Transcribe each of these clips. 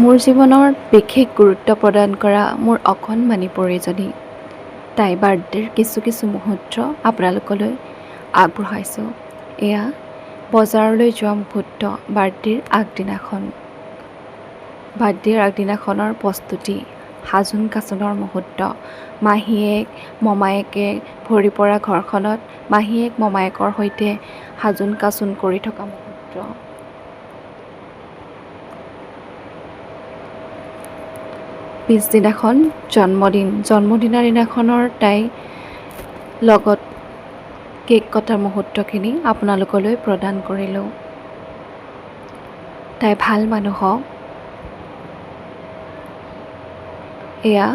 মোৰ জীৱনত বিশেষ গুৰুত্ব প্ৰদান কৰা মোৰ অকণমানি পৰিজনী, তাই বাৰ্থডেৰ কিছু মুহূৰ্ত আপোনালোকলৈ আগবঢ়াইছোঁ। এয়া বজাৰলৈ যোৱা মুহূৰ্ত, বাৰ্থডেৰ আগদিনাখন। বাৰ্থডেৰ আগদিনাখনৰ প্ৰস্তুতি, সাজোন কাচোনৰ মুহূৰ্ত। মাহীয়েক মমায়েকে ভৰি পৰা ঘৰখনত মাহীয়েক মমায়েকৰ সৈতে সাজোন কাচোন কৰি থকা মুহূৰ্ত। পিছদিনাখন জন্মদিনৰ দিনাখনৰ তাই লগত কেক কটাৰ মুহূৰ্তখিনি আপোনালোকলৈ প্ৰদান কৰিলোঁ। তাই ভাল মানুহ হওক। এয়া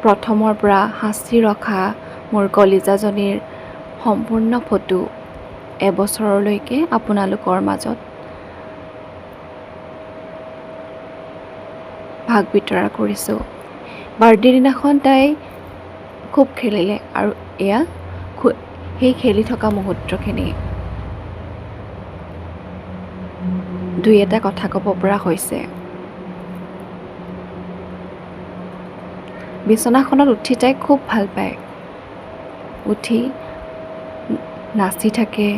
প্ৰথমৰ পৰা সাঁচি ৰখা মোৰ কলিজাজনীৰ সম্পূৰ্ণ ফটো এবছৰলৈকে আপোনালোকৰ মাজত ভাগ বিতৰা কৰিছোঁ। বাৰ্থডে দিনাখন তাই খুব খেলিলে আৰু এয়া সেই খেলি থকা মুহূৰ্তখিনি দুই এটা কথা ক'ব পৰা হৈছে। বিচনাখনত উঠি তাই খুব ভাল পায়, উঠি নাচি থাকে।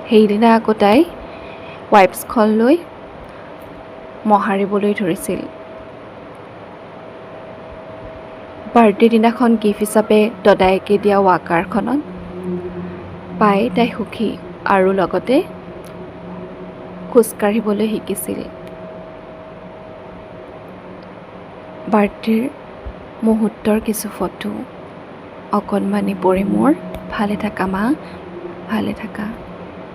সেইদিনা আকৌ তাই ৱাইপছখন লৈ মোহাৰিবলৈ ধৰিছিল। বাৰ্থডে দিনাখন গিফ্ট হিচাপে দদায়েকে দিয়া ৱাকাৰখনত পাই তাই সুখী আৰু লগতে খোজকাঢ়িবলৈ শিকিছিল। বাৰ্থডেৰ মুহূৰ্তৰ কিছু ফটো। অকণমানি পৰি মোৰ, ভালে থাকা মা, ভালে থাকা।